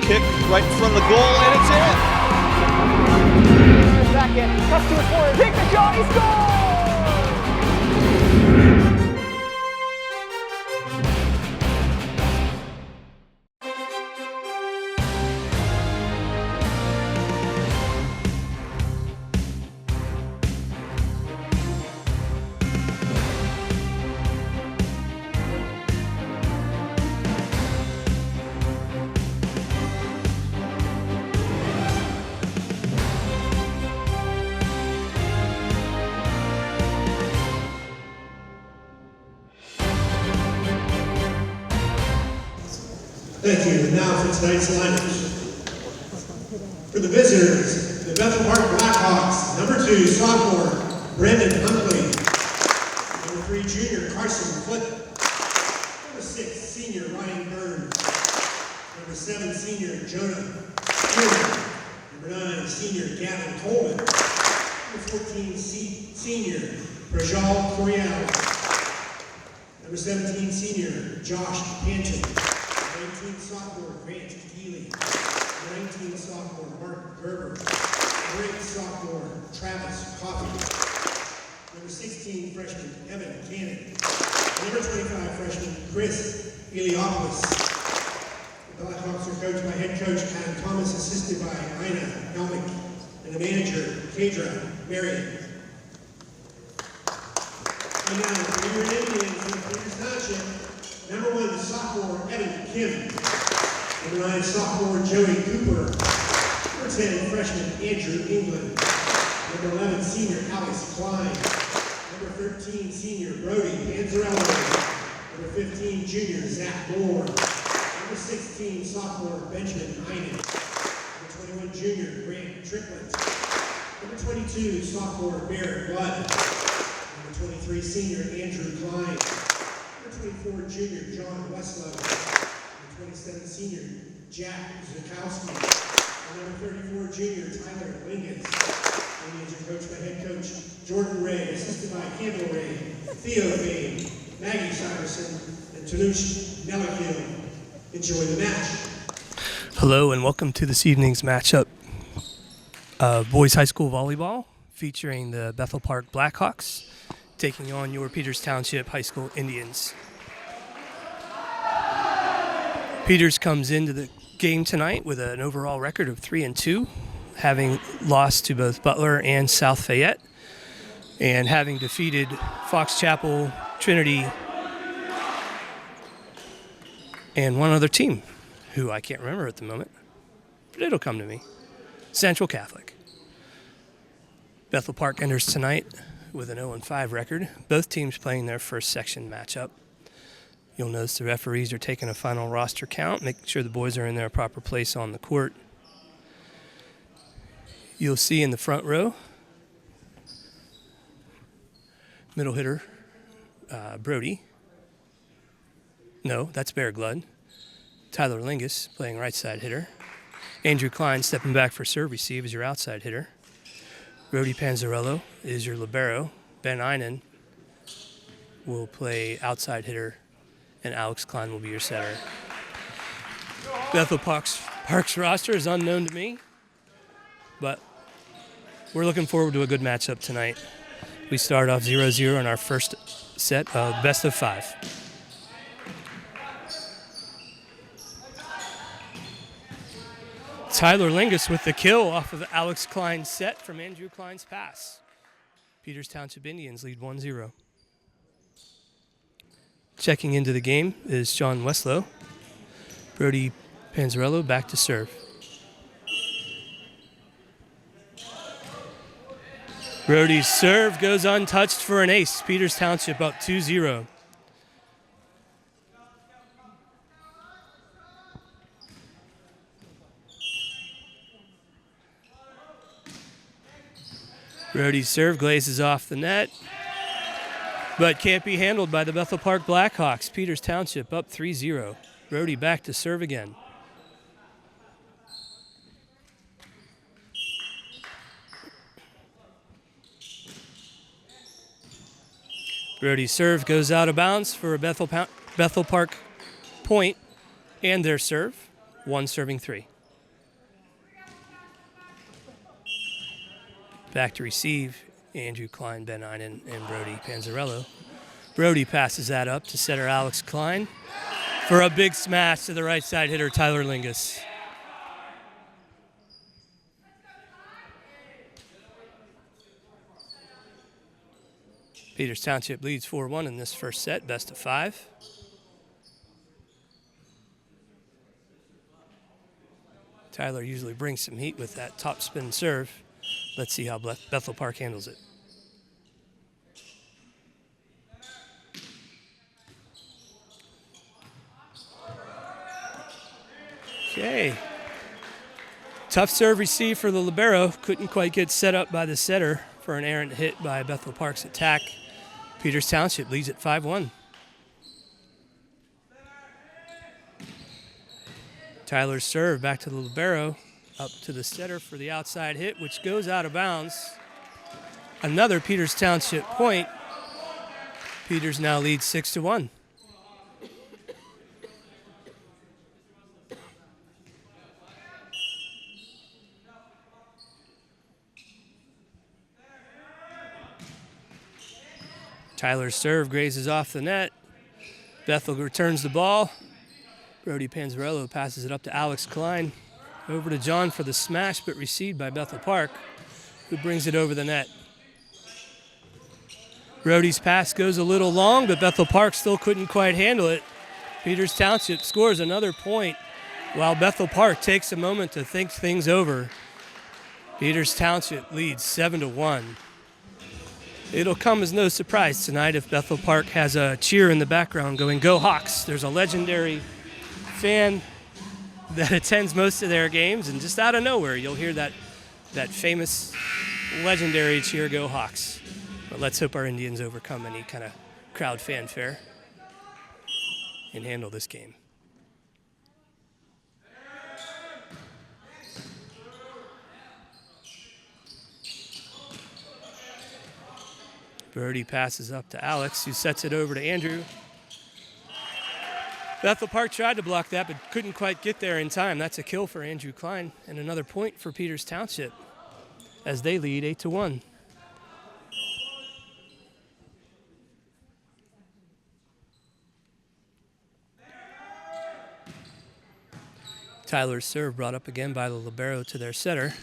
kick right in front of the goal, and it's in. Second, cuts to his corner, takes the shot, he scores! Thank you. And now for tonight's lineup. For the visitors, the Bethel Park Blackhawks, number 2, sophomore, Brandon Huntley. Number 3, junior, Carson Flip. Number 6, senior, Ryan Burns. Number 7, senior, Jonah Stewart. Number 9, senior, Gavin Coleman. Number 14, senior, Prajal Coriel. Number 17, senior, Josh Panton. 19 sophomore, Grant Healy. 19 sophomore, Mark Gerber. 8 sophomore, Travis Coffey. Number 16 freshman, Evan Cannon. Number 25 freshman, Chris Eliopoulos. The Blackhawks are coached by head coach Adam Thomas, assisted by Ina Helmick, and the manager, Kadra Marion. And now, for your Indians in Peters Township, number 1, sophomore, Evan Kim. Number 9, sophomore, Joey Cooper. Number 10, freshman, Andrew England. Number 11, senior, Alex Klein. Number 13, senior, Brody Panzarello. Number 15, junior, Zach Moore. Number 16, sophomore, Benjamin Einen. Number 21, junior, Grant Triplett. Number 22, sophomore, Barrett Blood. Number 23, senior, Andrew Klein. Number 24, junior, John Westlow. Number 27, senior, Jack Zukowski. And number 34, junior, Tyler Lingus. Indians are coached by head coach Jordan Ray, assisted by Campbell Ray, Theo Bain, Maggie Syverson, and Tanush Nellikill. Enjoy the match. Hello and welcome to this evening's matchup of boys high school volleyball featuring the Bethel Park Blackhawks taking on your Peters Township High School Indians. Peters comes into the game tonight with an overall record of 3-2, having lost to both Butler and South Fayette, and having defeated Fox Chapel, Trinity, and one other team, who I can't remember at the moment, but it'll come to me. Central Catholic. Bethel Park enters tonight with an 0-5 record, both teams playing their first section matchup. You'll notice the referees are taking a final roster count, making sure the boys are in their proper place on the court. You'll see in the front row, middle hitter, Brody. No, that's Bear Glud. Tyler Lingus playing right side hitter. Andrew Klein stepping back for serve receive as your outside hitter. Brody Panzarello is your libero. Ben Einen will play outside hitter, and Alex Klein will be your setter. Bethel Park's roster is unknown to me, but we're looking forward to a good matchup tonight. We start off 0-0 in our first set of best of 5. Tyler Lingus with the kill off of Alex Klein's set from Andrew Klein's pass. Peters Township Indians lead 1-0. Checking into the game is John Westlow. Brody Panzarello back to serve. Brody's serve goes untouched for an ace. Peters Township up 2-0. Brody's serve glazes off the net, but can't be handled by the Bethel Park Blackhawks. Peters Township up 3-0. Brody back to serve again. Brody's serve goes out of bounds for a Bethel Park point and their serve. 1 serving 3. Back to receive, Andrew Klein, Ben Einen, and Brody Panzarello. Brody passes that up to setter Alex Klein for a big smash to the right side hitter, Tyler Lingus. Peters Township leads 4-1 in this first set, best of 5. Tyler usually brings some heat with that top spin serve. Let's see how Bethel Park handles it. Okay. Tough serve receive for the libero. Couldn't quite get set up by the setter for an errant hit by Bethel Park's attack. Peters Township leads at 5-1. Tyler's serve back to the libero, up to the setter for the outside hit, which goes out of bounds. Another Peters Township point. Peters now leads 6-1. Tyler's serve grazes off the net. Bethel returns the ball. Brody Panzarello passes it up to Alex Klein. Over to John for the smash, but received by Bethel Park, who brings it over the net. Brody's pass goes a little long, but Bethel Park still couldn't quite handle it. Peters Township scores another point, while Bethel Park takes a moment to think things over. Peters Township leads 7-1. It'll come as no surprise tonight if Bethel Park has a cheer in the background going, "Go Hawks." There's a legendary fan that attends most of their games, and just out of nowhere, you'll hear that famous, legendary cheer, "Go Hawks." But let's hope our Indians overcome any kind of crowd fanfare and handle this game. Brody passes up to Alex, who sets it over to Andrew. Bethel Park tried to block that, but couldn't quite get there in time. That's a kill for Andrew Klein, and another point for Peters Township as they lead 8-1. Tyler's serve brought up again by the libero to their setter.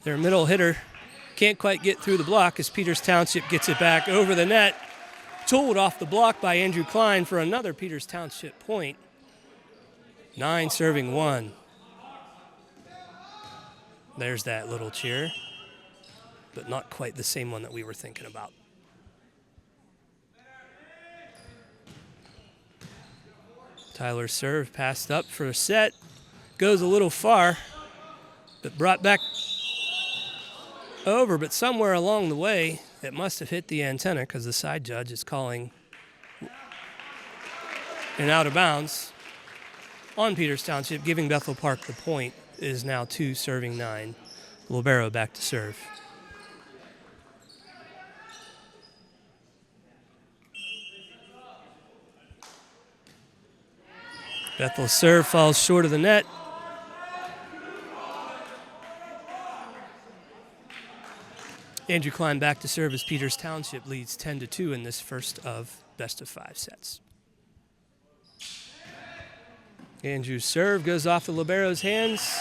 Their middle hitter can't quite get through the block as Peters Township gets it back over the net. Tooled off the block by Andrew Klein for another Peters Township point. 9 serving 1. There's that little cheer, but not quite the same one that we were thinking about. Tyler's serve passed up for a set. Goes a little far, but brought back over, but somewhere along the way, it must have hit the antenna because the side judge is calling an out of bounds on Peters Township, giving Bethel Park the point. It is now 2 serving 9. Libero back to serve. Bethel's serve falls short of the net. Andrew Klein back to serve as Peters Township leads 10-2 in this first of best of 5 sets. Andrew's serve goes off the libero's hands.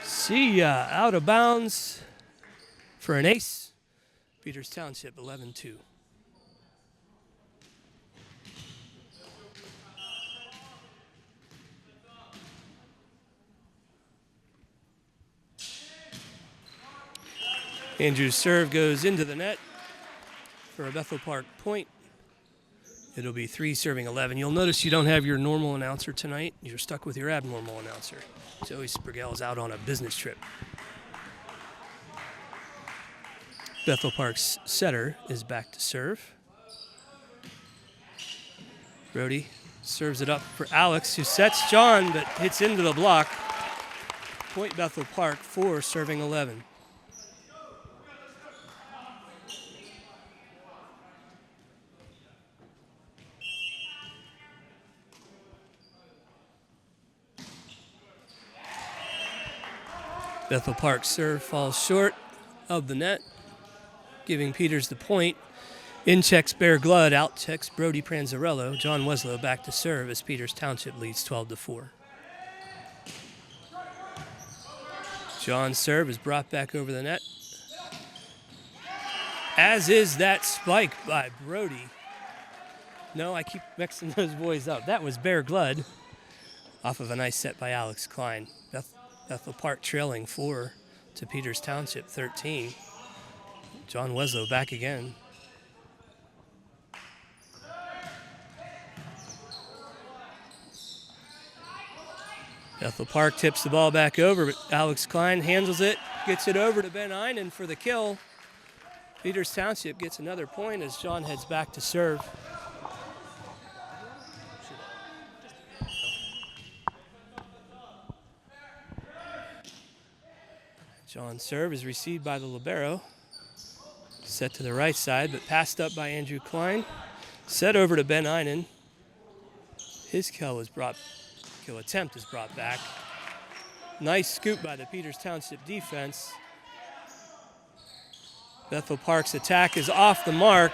See ya, out of bounds for an ace. Peters Township 11-2. Andrew's serve goes into the net for a Bethel Park point. It'll be 3 serving 11. You'll notice you don't have your normal announcer tonight. You're stuck with your abnormal announcer. Joey Sprigell is out on a business trip. Bethel Park's setter is back to serve. Brody serves it up for Alex, who sets John, but hits into the block. Point Bethel Park, 4 serving 11. Bethel Park's serve falls short of the net, giving Peters the point. In checks Bear Glud, out checks Brody Pranzarello. John Weslow back to serve as Peters Township leads 12-4. John's serve is brought back over the net, as is that spike by Brody. No, I keep mixing those boys up. That was Bear Glud off of a nice set by Alex Klein. Bethel Park trailing 4 to Peters Township 13. John Weslow back again. Bethel Park tips the ball back over, but Alex Klein handles it, gets it over to Ben Einen for the kill. Peters Township gets another point as John heads back to serve. John's serve is received by the libero. Set to the right side, but passed up by Andrew Klein. Set over to Ben Einen. His kill attempt is brought back. Nice scoop by the Peters Township defense. Bethel Park's attack is off the mark.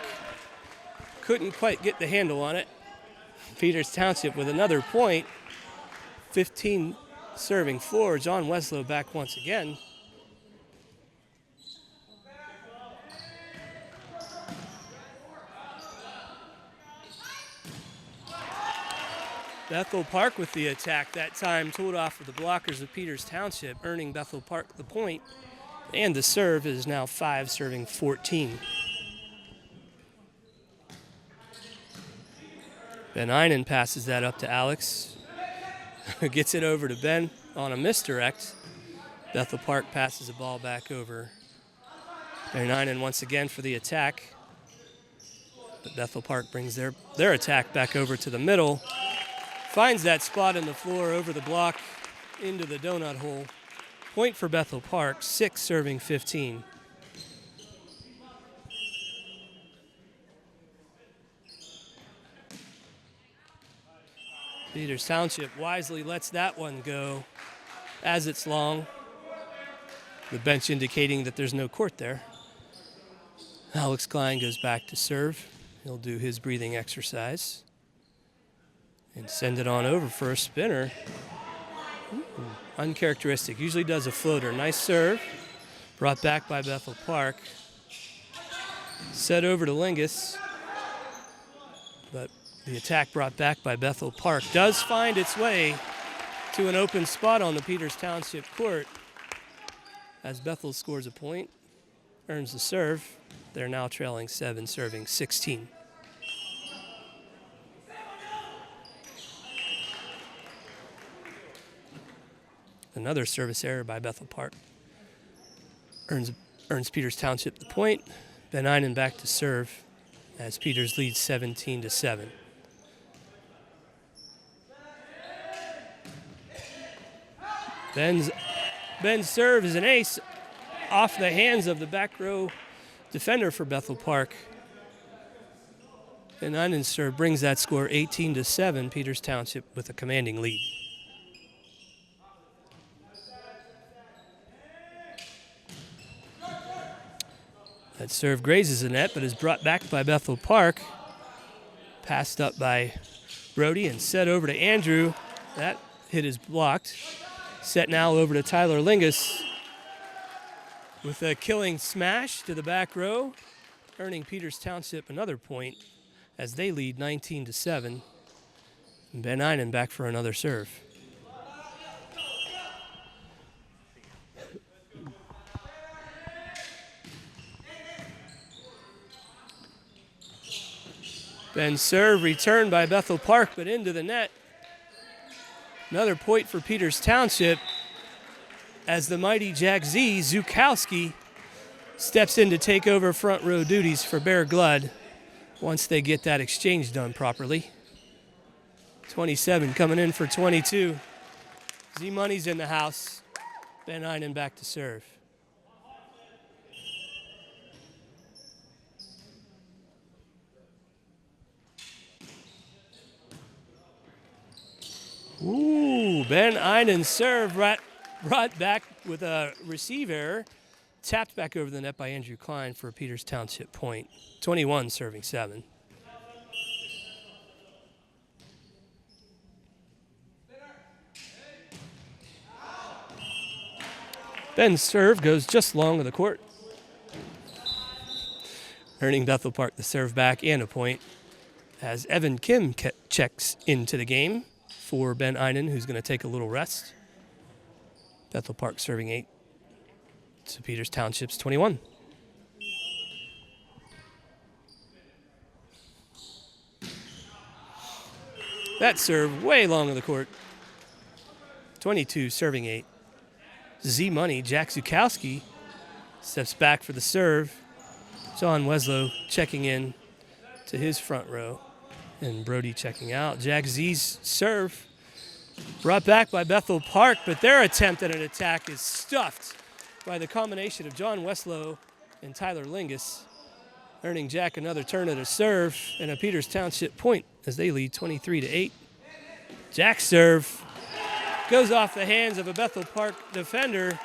Couldn't quite get the handle on it. Peters Township with another point. 15 serving 4. John Weslow back once again. Bethel Park with the attack that time, tooled off of the blockers of Peters Township, earning Bethel Park the point. And the serve is now 5 serving 14. Ben Einen passes that up to Alex. Gets it over to Ben on a misdirect. Bethel Park passes the ball back over. Ben Einen once again for the attack. But Bethel Park brings their attack back over to the middle. Finds that spot in the floor over the block into the donut hole. Point for Bethel Park, 6 serving 15. Peters Township wisely lets that one go as it's long. The bench indicating that there's no court there. Alex Klein goes back to serve. He'll do his breathing exercise and send it on over for a spinner. Uncharacteristic, usually does a floater. Nice serve, brought back by Bethel Park. Set over to Lingus, but the attack brought back by Bethel Park does find its way to an open spot on the Peters Township court. As Bethel scores a point, earns the serve. They're now trailing 7, serving 16. Another service error by Bethel Park. Earns Peters Township the point. Ben Einen back to serve as Peters leads 17-7. Ben's serve is an ace off the hands of the back row defender for Bethel Park. Ben Einen's serve brings that score 18-7. Peters Township with a commanding lead. That serve grazes the net, but is brought back by Bethel Park. Passed up by Brody and set over to Andrew. That hit is blocked. Set now over to Tyler Lingus with a killing smash to the back row, earning Peters Township another point as they lead 19-7. And Ben Einen back for another serve. Ben's serve returned by Bethel Park, but into the net. Another point for Peters Township as the mighty Jack Z. Zukowski steps in to take over front row duties for Bear Glud once they get that exchange done properly. 27 coming in for 22. Z-Money's in the house. Ben Einen back to serve. Ooh, Ben Einen's serve brought back with a receive error tapped back over the net by Andrew Klein for a Peters Township point. 21 serving 7. Ben's serve goes just long of the court, earning Bethel Park the serve back and a point as Evan Kim checks into the game for Ben Einen, who's going to take a little rest. Bethel Park serving 8 to Peters Township's 21. That serve way long of the court. 22 serving 8. Z-Money, Jack Zukowski, steps back for the serve. John Weslow checking in to his front row. And Brody checking out. Jack Z's serve brought back by Bethel Park, but their attempt at an attack is stuffed by the combination of John Weslow and Tyler Lingus, earning Jack another turn at a serve and a Peters Township point as they lead 23-8. Jack's serve goes off the hands of a Bethel Park defender,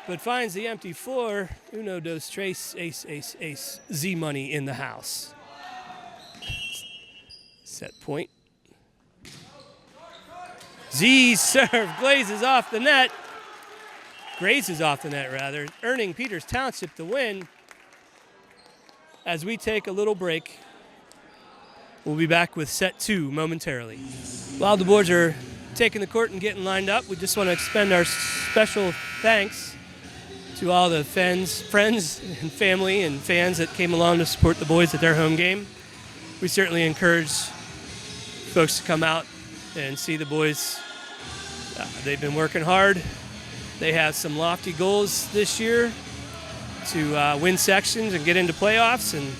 but finds the empty floor. Uno, dos, tres, ace, ace, ace. Z-Money in the house. Set point. Z's serve grazes off the net, earning Peters Township the win. As we take a little break, we'll be back with set 2 momentarily. While the boys are taking the court and getting lined up, we just want to extend our special thanks to all the friends and family and fans that came along to support the boys at their home game. We certainly encourage folks to come out and see the boys. They've been working hard. They have some lofty goals this year to win sections and get into playoffs, and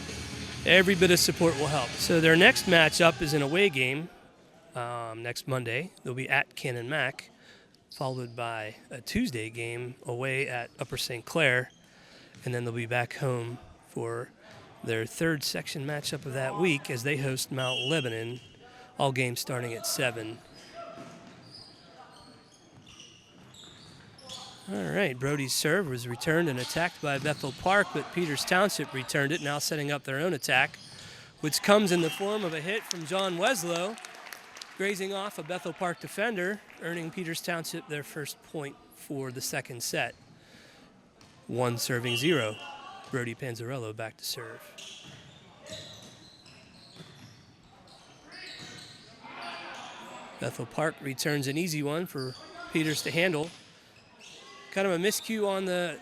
every bit of support will help. So their next matchup is an away game next Monday. They'll be at Cannon Mac, followed by a Tuesday game away at Upper St. Clair, and then they'll be back home for their third section matchup of that week as they host Mount Lebanon, all games starting at 7. All right, Brody's serve was returned and attacked by Bethel Park, but Peters Township returned it, now setting up their own attack, which comes in the form of a hit from John Weslow, grazing off a Bethel Park defender, earning Peters Township their first point for the second set. 1 serving 0. Brody Panzarello back to serve. Bethel Park returns an easy one for Peters to handle. Kind of a miscue on the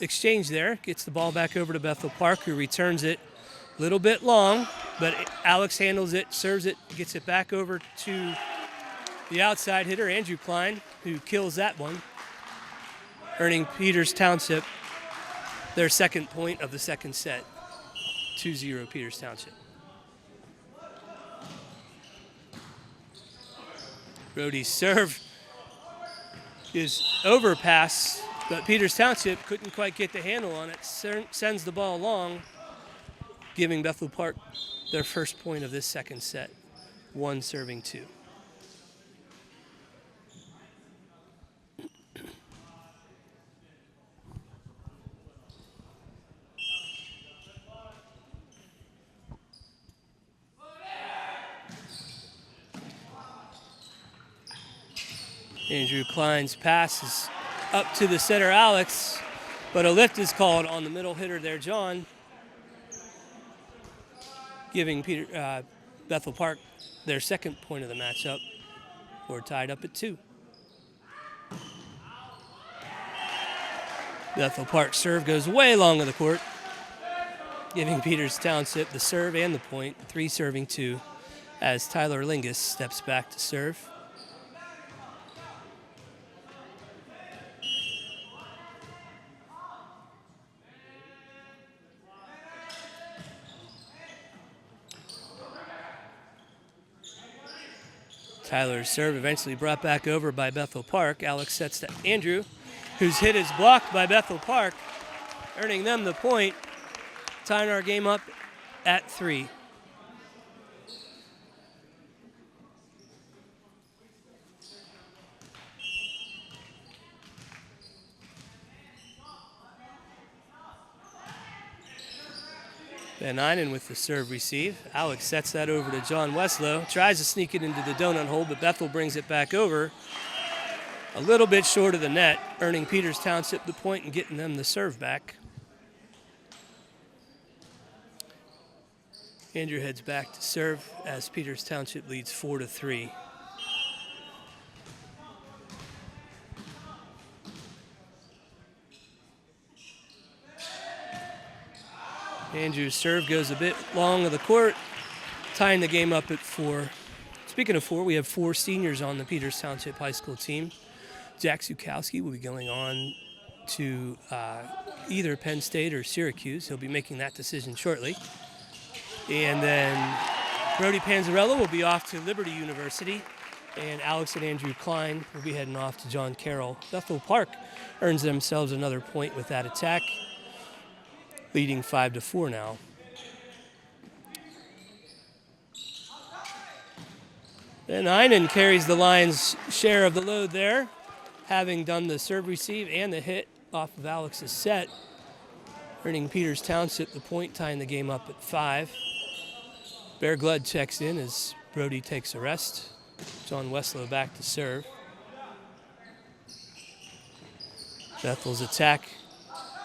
exchange there. Gets the ball back over to Bethel Park, who returns it a little bit long, but Alex handles it, serves it, gets it back over to the outside hitter, Andrew Klein, who kills that one, earning Peters Township their second point of the second set. 2-0 Peters Township. Brody's serve is overpass, but Peters Township couldn't quite get the handle on it. Sends the ball long, giving Bethel Park their first point of this second set. 1 serving 2. Andrew Klein's pass is up to the setter, Alex, but a lift is called on the middle hitter there, John, giving Bethel Park their second point of the matchup. We're tied up at 2. Bethel Park serve goes way long of the court, giving Peters Township the serve and the point. 3 serving 2 as Tyler Lingus steps back to serve. Tyler's serve eventually brought back over by Bethel Park. Alex sets to Andrew, whose hit is blocked by Bethel Park, earning them the point, tying our game up at 3. Van Einen with the serve receive. Alex sets that over to John Weslow. Tries to sneak it into the donut hole, but Bethel brings it back over. A little bit short of the net, earning Peters Township the point and getting them the serve back. Andrew heads back to serve as Peters Township leads 4-3. Andrew's serve goes a bit long of the court, tying the game up at 4. Speaking of 4, we have 4 seniors on the Peters Township High School team. Jack Zukowski will be going on to either Penn State or Syracuse. He'll be making that decision shortly. And then Brody Panzarello will be off to Liberty University, and Alex and Andrew Klein will be heading off to John Carroll. Bethel Park earns themselves another point with that attack, leading 5-4 now. Van Einen carries the Lions' share of the load there, having done the serve receive and the hit off of Alex's set, earning Peters Township the point, tying the game up at 5. Bear Glud checks in as Brody takes a rest. John Weslow back to serve. Bethel's attack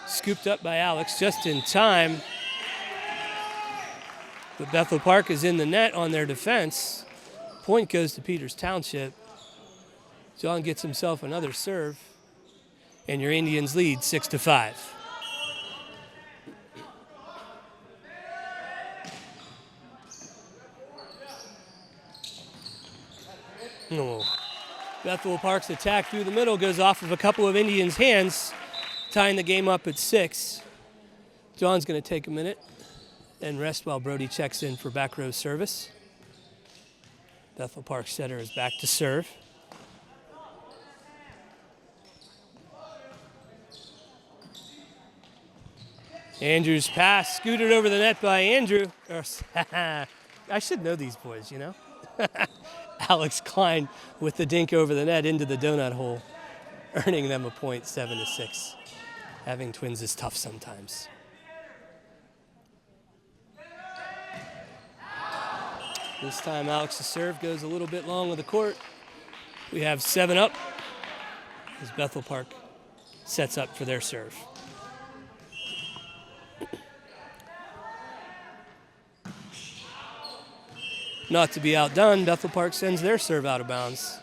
scooped up by Alex just in time. But Bethel Park is in the net on their defense. Point goes to Peters Township. John gets himself another serve, and your Indians lead 6-5. Oh. Bethel Park's attack through the middle goes off of a couple of Indians' hands, tying the game up at 6. John's going to take a minute and rest while Brody checks in for back row service. Bethel Park setter is back to serve. Andrew's pass scooted over the net by Andrew. I should know these boys, you know. Alex Klein with the dink over the net into the donut hole, earning them a point, 7-6. Having twins is tough sometimes. This time Alex's serve goes a little bit long with the court. We have 7 up as Bethel Park sets up for their serve. Not to be outdone, Bethel Park sends their serve out of bounds,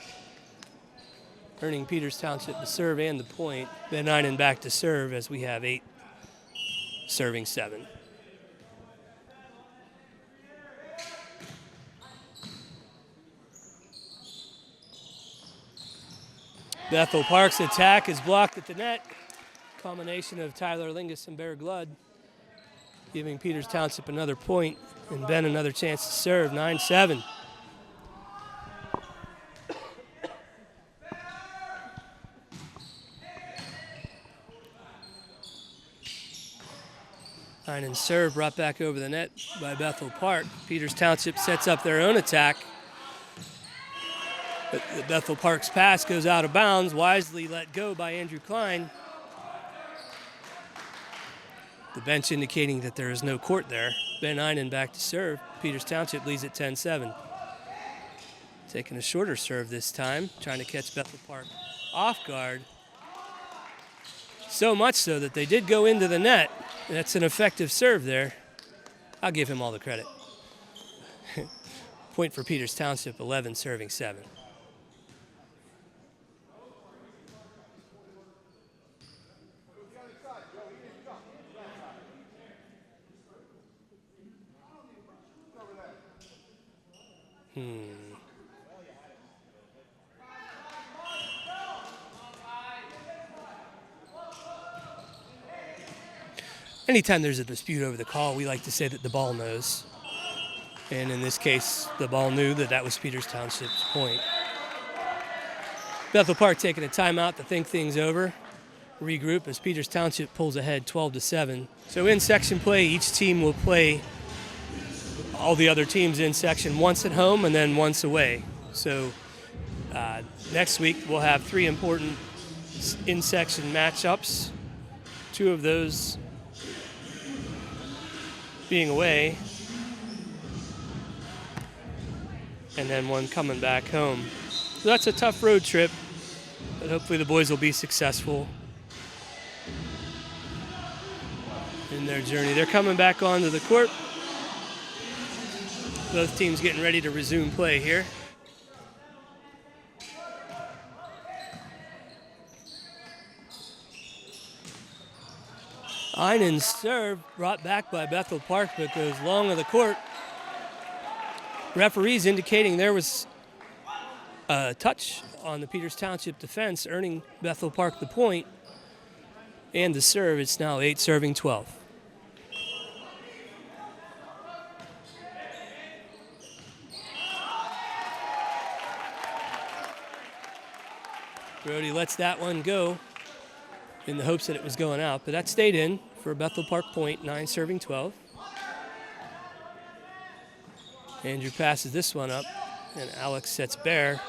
earning Peters Township the serve and the point. Van Einen back to serve as we have 8 serving 7. Bethel Park's attack is blocked at the net. Combination of Tyler Lingus and Bear Glud, giving Peters Township another point and Ben another chance to serve, 9-7. Einen's serve brought back over the net by Bethel Park. Peters Township sets up their own attack. But the Bethel Park's pass goes out of bounds, wisely let go by Andrew Klein. The bench indicating that there is no court there. Ben Einen back to serve. Peters Township leads at 10-7. Taking a shorter serve this time, trying to catch Bethel Park off guard. So much so that they did go into the net. That's an effective serve there. I'll give him all the credit. Point for Peters Township, 11 serving 7. Anytime there's a dispute over the call, we like to say that the ball knows. And in this case, the ball knew that that was Peters Township's point. Bethel Park taking a timeout to think things over, regroup as Peters Township pulls ahead 12-7. So in section play, each team will play all the other teams in section once at home and then once away. So next week we'll have 3 important in-section matchups. 2 of those being away, and then one coming back home. So that's a tough road trip, but hopefully the boys will be successful in their journey. They're coming back onto the court. Both teams getting ready to resume play here. Einen's serve brought back by Bethel Park, but goes long of the court. Referees indicating there was a touch on the Peters Township defense, earning Bethel Park the point. And the serve, it's now 8-12. Brody lets that one go in the hopes that it was going out, but that stayed in for a Bethel Park point, 9-12. Andrew passes this one up, and Alex sets bare.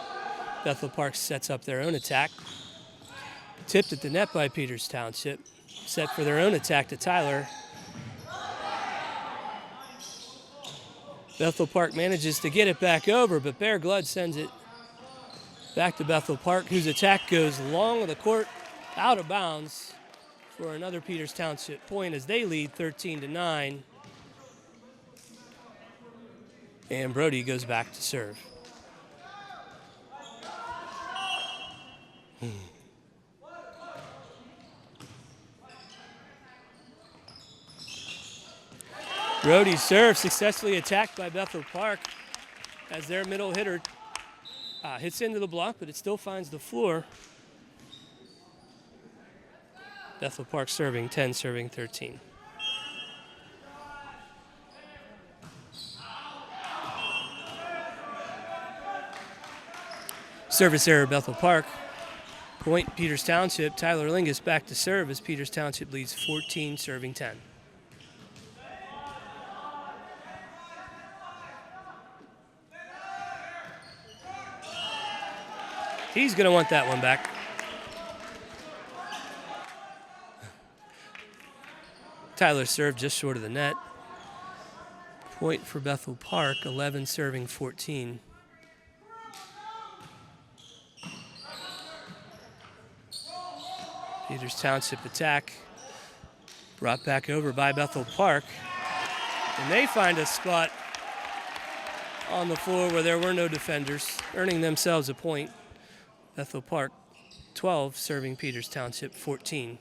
Bethel Park sets up their own attack. Tipped at the net by Peters Township. Set for their own attack to Tyler. Bethel Park manages to get it back over, but Bear Glud sends it back to Bethel Park, whose attack goes long of the court, out of bounds for another Peters Township point as they lead 13-9. And Brody goes back to serve. Brody's serve successfully attacked by Bethel Park as their middle hitter hits into the block, but it still finds the floor. Bethel Park serving 10, serving 13. Service error, Bethel Park. Point, Peters Township. Tyler Lingus back to serve as Peters Township leads 14, serving 10. He's going to want that one back. Tyler served just short of the net. Point for Bethel Park, 11 serving 14. Peters Township attack brought back over by Bethel Park. And they find a spot on the floor where there were no defenders, earning themselves a point. Bethel Park 12 serving Peters Township 14.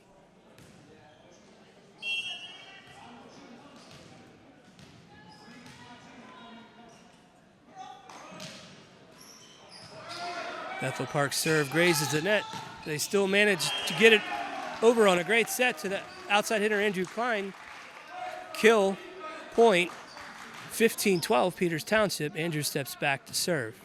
Bethel Park serve grazes the net. They still manage to get it over on a great set to the outside hitter Andrew Klein. Kill point 15-12 Peters Township. Andrew steps back to serve.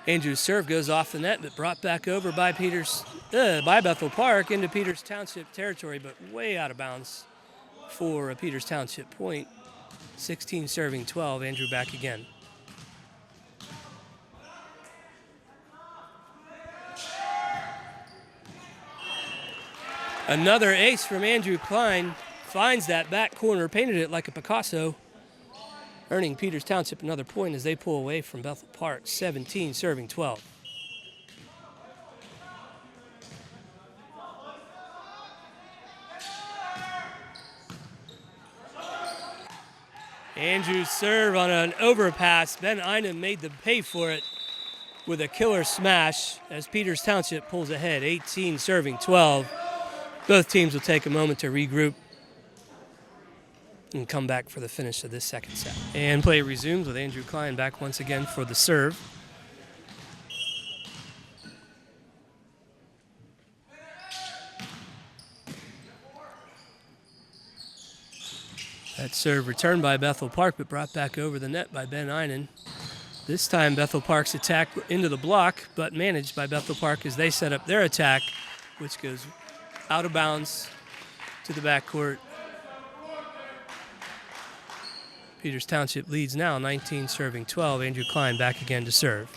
Andrew's serve goes off the net, but brought back over by by Bethel Park into Peters Township territory, but way out of bounds for a Peters Township point. 16 serving 12. Andrew back again. Another ace from Andrew Klein. Finds that back corner, painted it like a Picasso, earning Peters Township another point as they pull away from Bethel Park, 17 serving 12. Andrew's serve on an overpass. Ben Einem made them pay for it with a killer smash as Peters Township pulls ahead, 18 serving 12. Both teams will take a moment to regroup and come back for the finish of this second set. And play resumes with Andrew Klein back once again for the serve. That serve returned by Bethel Park, but brought back over the net by Ben Einen. This time Bethel Park's attack into the block, but managed by Bethel Park as they set up their attack, which goes out of bounds to the backcourt. Peters Township leads now 19 serving 12. Andrew Klein back again to serve.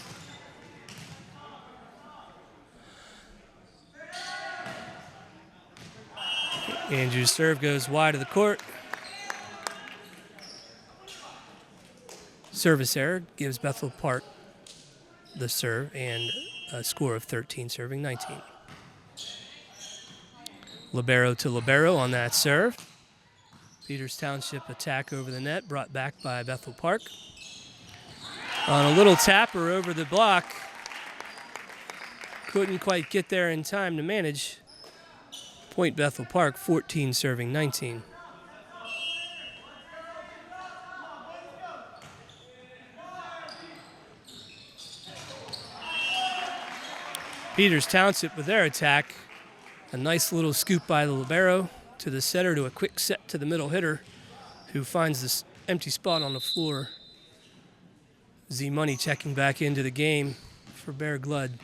Andrew's serve goes wide of the court. Service error gives Bethel Park the serve and a score of 13 serving 19. Libero to libero on that serve. Peters Township attack over the net, brought back by Bethel Park. On a little tapper over the block. Couldn't quite get there in time to manage. Point Bethel Park, 14 serving 19. Peters Township with their attack. A nice little scoop by the libero to the setter to a quick set to the middle hitter who finds this empty spot on the floor. Z-Money checking back into the game for Bear Gludd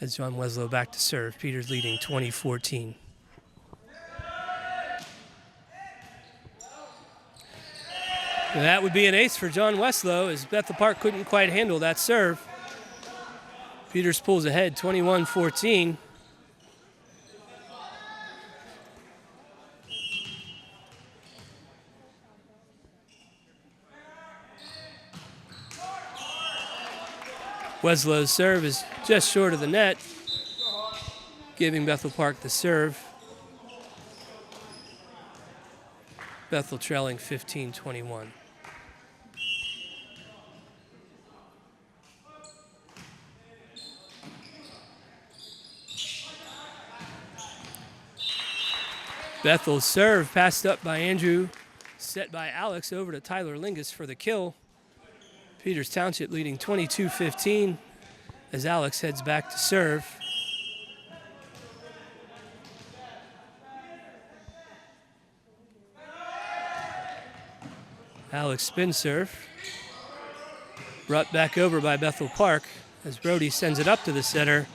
as John Weslow back to serve. Peters leading 20-14. That would be an ace for John Weslow as Bethel Park couldn't quite handle that serve. Peters pulls ahead 21-14. Weslow's serve is just short of the net, giving Bethel Park the serve. Bethel trailing 15-21. Bethel's serve passed up by Andrew, set by Alex over to Tyler Lingus for the kill. Peters Township leading 22-15 as Alex heads back to serve. Alex spin serve. Brought back over by Bethel Park as Brody sends it up to the center.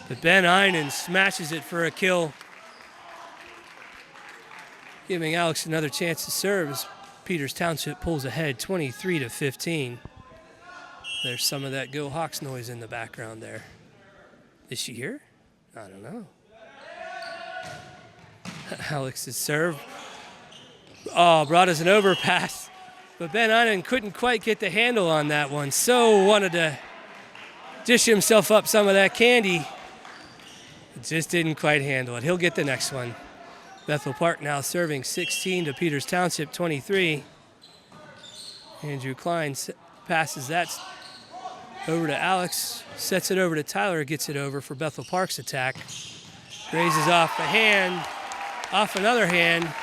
But Ben Einen smashes it for a kill, giving Alex another chance to serve as Peters Township pulls ahead 23-15. There's some of that Go Hawks noise in the background there. Is she here? I don't know. Alex's serve. Oh, brought us an overpass. But Ben Einen couldn't quite get the handle on that one. So wanted to dish himself up some of that candy. It just didn't quite handle it. He'll get the next one. Bethel Park now serving 16 to Peters Township 23. Andrew Klein passes that over to Alex, sets it over to Tyler, gets it over for Bethel Park's attack. Grazes off a hand, off another hand,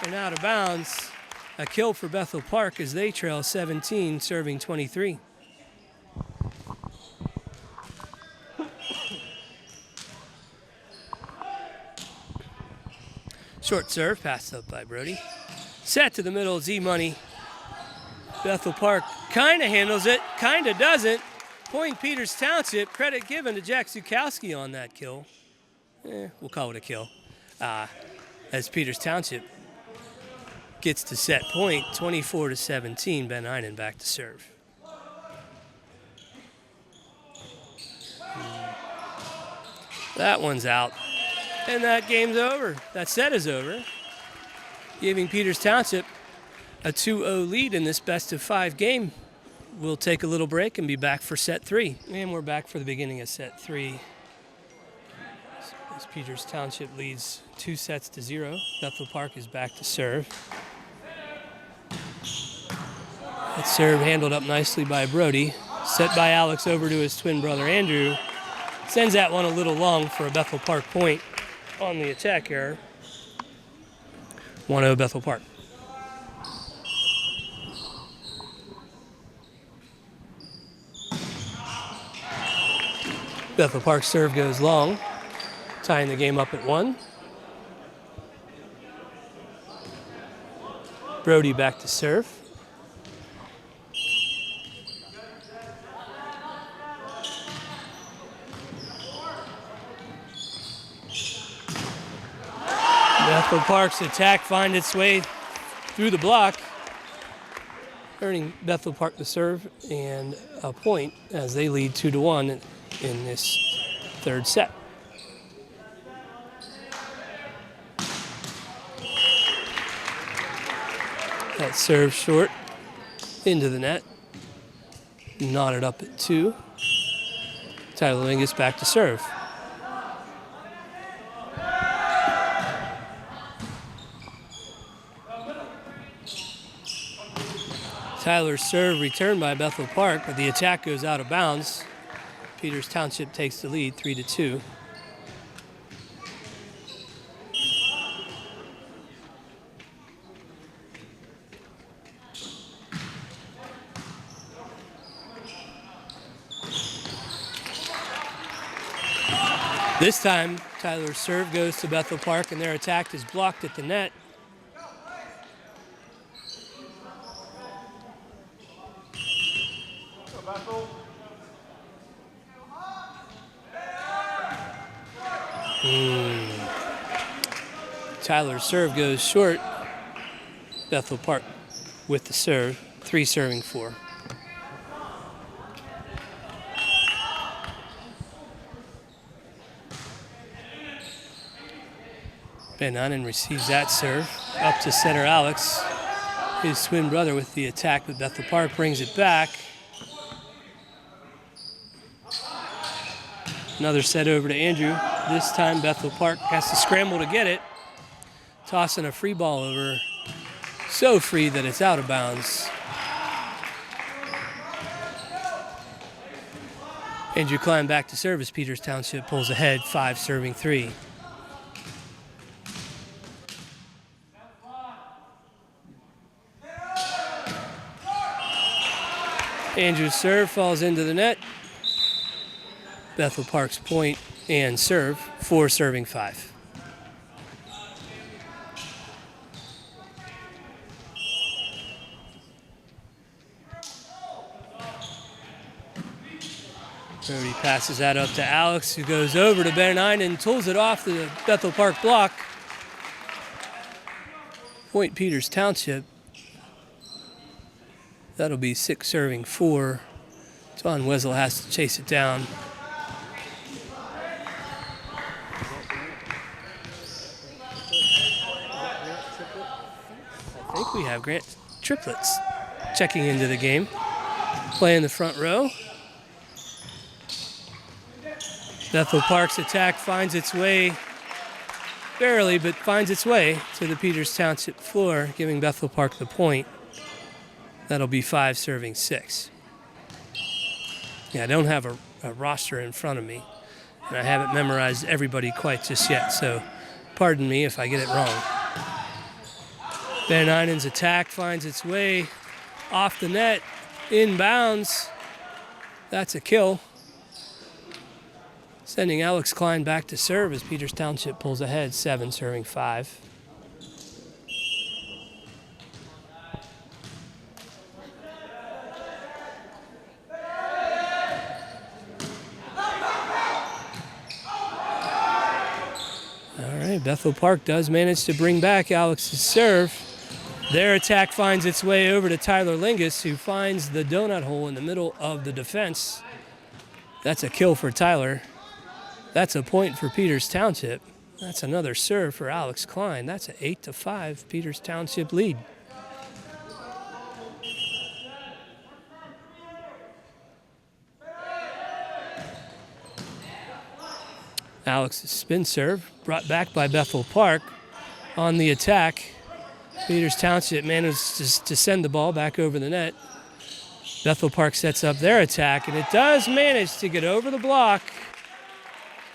and out of bounds. A kill for Bethel Park as they trail 17, serving 23. Short serve, passed up by Brody. Set to the middle, Z-Money. Bethel Park kind of handles it, kind of doesn't. Point Peters Township, credit given to Jack Zukowski on that kill. We'll call it a kill. As Peters Township gets to set point, 24-17, Ben Einen back to serve. That one's out. And that game's over. That set is over, giving Peters Township a 2-0 lead in this best-of-5 game. We'll take a little break and be back for set 3. And we're back for the beginning of set 3. As Peters Township leads 2-0. Bethel Park is back to serve. That serve handled up nicely by Brody. Set by Alex over to his twin brother Andrew. Sends that one a little long for a Bethel Park point on the attack error. 1-0 Bethel Park. Bethel Park's serve goes long, tying the game up at 1. Brody back to serve. Bethel Park's attack finds its way through the block. earning Bethel Park the serve and a point as they lead 2-1 in this third set. That serve short into the net. Knotted up at 2. Tyler Lingus back to serve. Tyler's serve returned by Bethel Park, but the attack goes out of bounds. Peters Township takes the lead 3-2. This time, Tyler's serve goes to Bethel Park, and their attack is blocked at the net. Tyler's serve goes short. Bethel Park with the serve, 3 serving 4. Ben Unnen receives that serve. Up to center Alex. His twin brother with the attack, but Bethel Park brings it back. Another set over to Andrew. This time Bethel Park has to scramble to get it. Tossing a free ball over. So free that it's out of bounds. Andrew Klein back to service. Peters Township pulls ahead, 5 serving 3. Andrew's serve falls into the net. Bethel Park's point and serve, 4 serving 5. Brody passes that up to Alex, who goes over to Ben and pulls it off the Bethel Park block. Point Peters Township. That'll be 6 serving 4. John Wessel has to chase it down. I think we have Grant Triplets checking into the game. Playing the front row. Bethel Park's attack finds its way, barely, but finds its way to the Peters Township floor, giving Bethel Park the point. That'll be 5 serving 6. Yeah, I don't have a roster in front of me, and I haven't memorized everybody quite just yet, so pardon me if I get it wrong. Van Einen's attack finds its way off the net, inbounds. That's a kill. Sending Alex Klein back to serve as Peters Township pulls ahead, 7 serving 5. Bethel Park does manage to bring back Alex's serve. Their attack finds its way over to Tyler Lingus, who finds the donut hole in the middle of the defense. That's a kill for Tyler. That's a point for Peters Township. That's another serve for Alex Klein. That's an 8-5 Peters Township lead. Alex's spin serve brought back by Bethel Park. On the attack, Peters Township manages to send the ball back over the net. Bethel Park sets up their attack, and it does manage to get over the block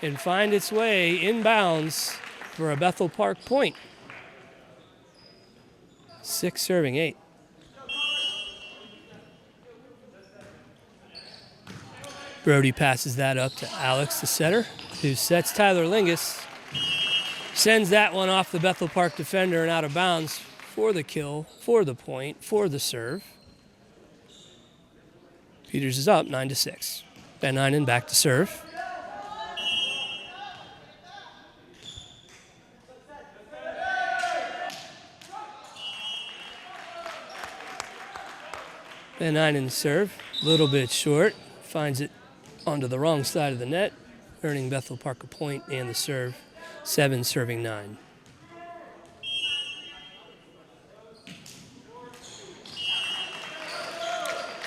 and find its way inbounds for a Bethel Park point. 6 serving 8. Brody passes that up to Alex, the setter, who sets Tyler Lingus. Sends that one off the Bethel Park defender and out of bounds for the kill, for the point, for the serve. Peters is up 9-6. Ben Einen back to serve. Van Einen serve, a little bit short, finds it onto the wrong side of the net, earning Bethel Park a point and the serve, 7 serving 9.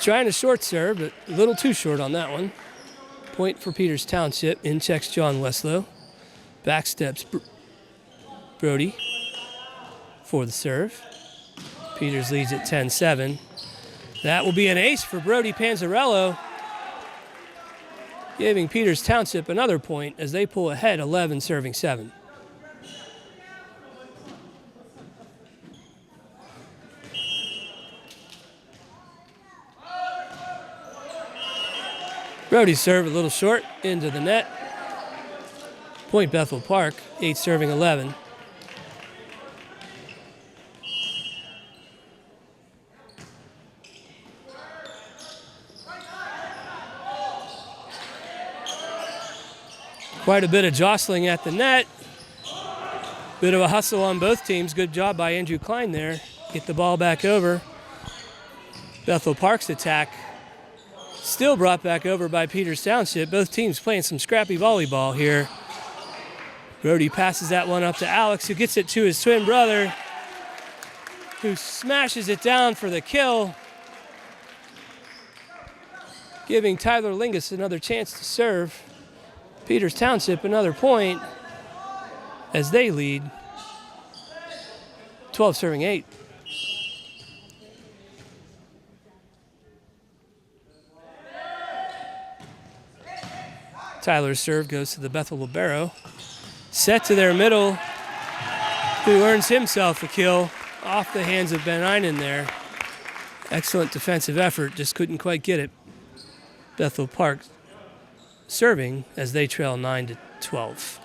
Trying a short serve, but a little too short on that one. Point for Peters Township. In checks John Westlow. Back steps Brody for the serve. Peters leads at 10-7. That will be an ace for Brody Panzarello, giving Peters Township another point as they pull ahead 11 serving 7. Brody's serve a little short into the net. Point Bethel Park, 8 serving 11. Quite a bit of jostling at the net. Bit of a hustle on both teams. Good job by Andrew Klein there. Get the ball back over. Bethel Park's attack still brought back over by Peters Township. Both teams playing some scrappy volleyball here. Brody passes that one up to Alex, who gets it to his twin brother, who smashes it down for the kill, giving Tyler Lingus another chance to serve. Peters Township another point as they lead 12 serving 8. Tyler's serve goes to the Bethel libero. Set to their middle, who earns himself a kill off the hands of Ben Einen there. Excellent defensive effort, just couldn't quite get it. Bethel Park serving as they trail 9-12.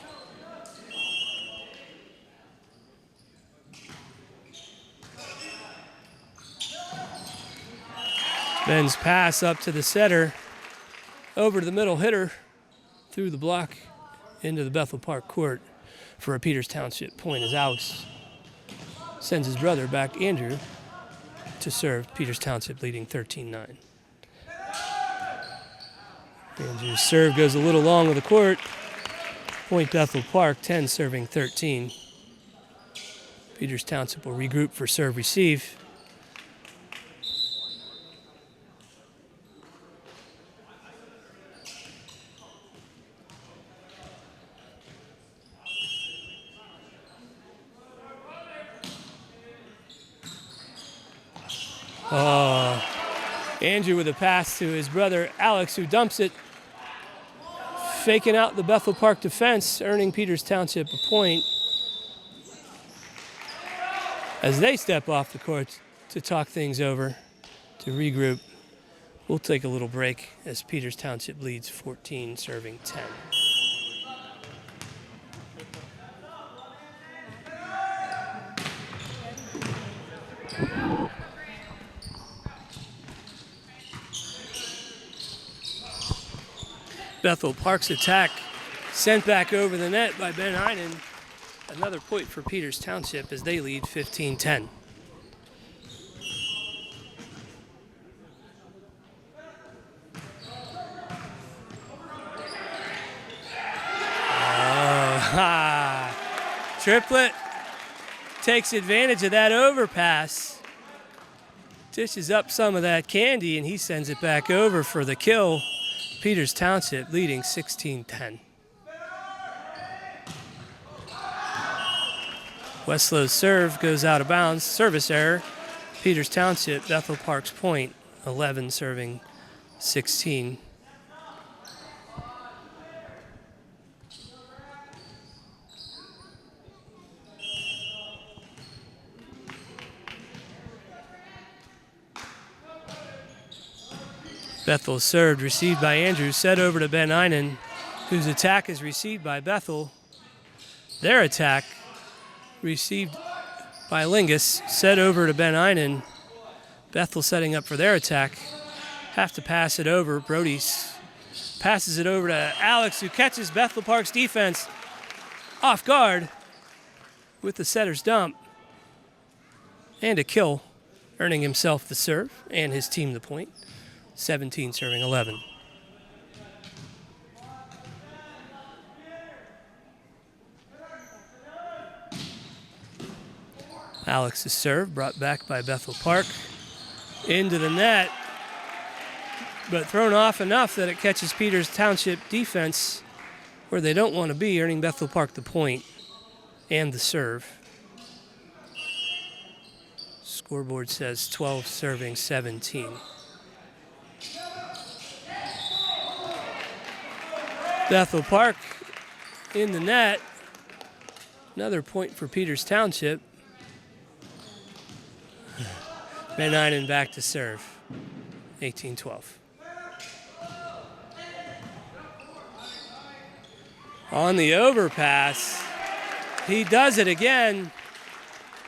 Ben's pass up to the setter, over to the middle hitter, through the block into the Bethel Park court for a Peters Township point as Alex sends his brother back, Andrew, to serve. Peters Township leading 13-9. Andrew's serve goes a little long with the court. Point Bethel Park, 10 serving 13. Peters Township will regroup for serve receive. Andrew with a pass to his brother Alex, who dumps it, faking out the Bethel Park defense, earning Peters Township a point as they step off the court to talk things over, to regroup. We'll take a little break as Peters Township leads 14 serving 10. Bethel Park's attack sent back over the net by Ben Einen. Another point for Peters Township as they lead 15-10. Triplet takes advantage of that overpass. Dishes up some of that candy, and he sends it back over for the kill. Peters Township leading 16-10. Weslow's serve goes out of bounds. Service error. Peters Township, Bethel Park's point, 11 serving 16. Bethel served, received by Andrews, set over to Ben Einen, whose attack is received by Bethel. Their attack received by Lingus, set over to Ben Einen. Bethel setting up for their attack. Have to pass it over. Brody passes it over to Alex, who catches Bethel Park's defense off guard with the setter's dump. And a kill, earning himself the serve and his team the point. 17 serving 11. Alex's serve brought back by Bethel Park. Into the net, but thrown off enough that it catches Peters Township defense where they don't want to be, earning Bethel Park the point and the serve. Scoreboard says 12 serving 17. Bethel Park in the net. Another point for Peters Township. Van Eynen back to serve. 18-12. On the overpass, he does it again,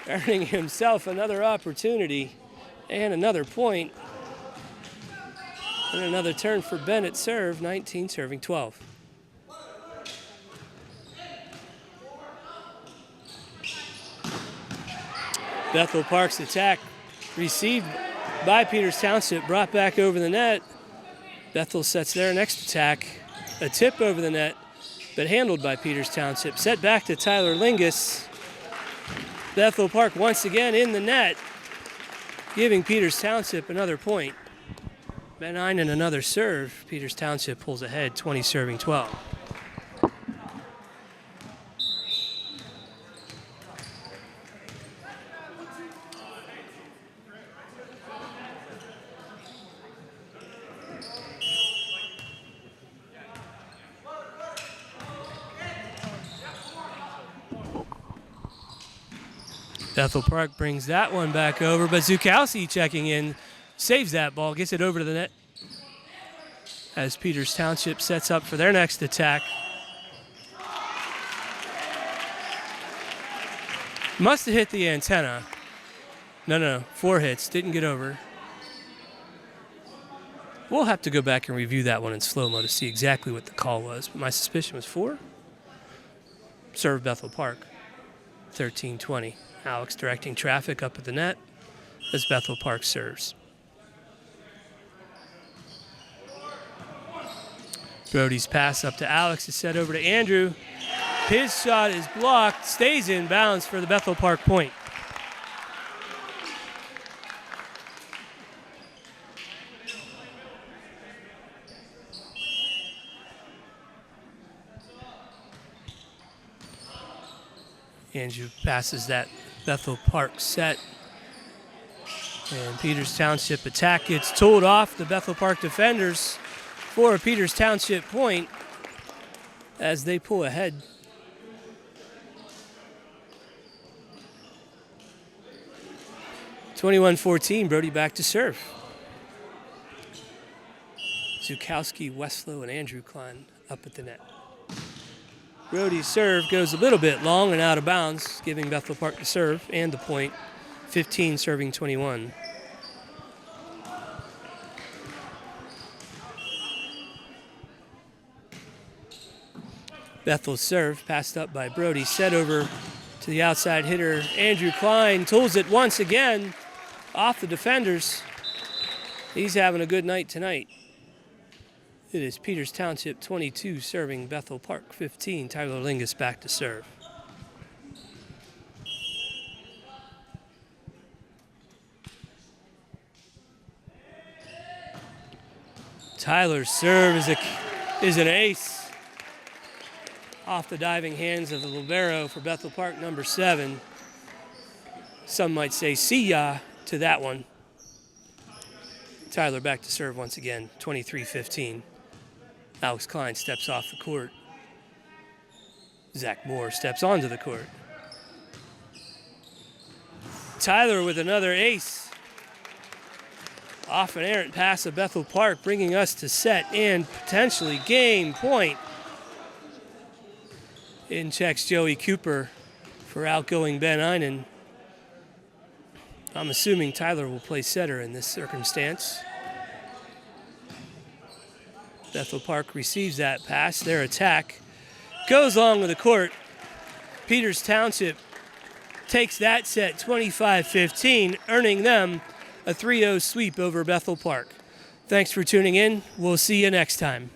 earning himself another opportunity and another point. And another turn for Bennett serve, 19 serving 12. Bethel Park's attack received by Peters Township, brought back over the net. Bethel sets their next attack, a tip over the net, but handled by Peters Township. Set back to Tyler Lingus. Bethel Park once again in the net, giving Peters Township another point. Van Eynen another serve. Peters Township pulls ahead, 20 serving 12. Bethel Park brings that one back over, but Zukowski checking in, saves that ball, gets it over to the net as Peters Township sets up for their next attack. Must have hit the antenna. No, 4 hits, didn't get over. We'll have to go back and review that one in slow-mo to see exactly what the call was, but my suspicion was 4. Serve Bethel Park, 13-20. Alex directing traffic up at the net as Bethel Park serves. Brody's pass up to Alex is set over to Andrew. His shot is blocked, stays in bounds for the Bethel Park point. Andrew passes that Bethel Park set. And Peters Township attack gets tooled off the Bethel Park defenders for a Peters Township point as they pull ahead. (21-14), Brody back to serve. Zukowski, Westlow, and Andrew Klein up at the net. Brody's serve goes a little bit long and out of bounds, giving Bethel Park the serve and the point, 15 serving 21. Bethel's serve passed up by Brody, set over to the outside hitter, Andrew Klein, tools it once again off the defenders. He's having a good night tonight. It is Peters Township 22 serving Bethel Park 15. Tyler Lingus back to serve. Tyler's serve is an ace off the diving hands of the libero for Bethel Park, number 7. Some might say see ya to that one. Tyler back to serve once again, 23-15. Alex Klein steps off the court. Zach Moore steps onto the court. Tyler with another ace. Off an errant pass of Bethel Park, bringing us to set and potentially game point. In checks Joey Cooper for outgoing Ben Eynen. I'm assuming Tyler will play setter in this circumstance. Bethel Park receives that pass. Their attack goes along with the court. Peters Township takes that set 25-15, earning them a 3-0 sweep over Bethel Park. Thanks for tuning in. We'll see you next time.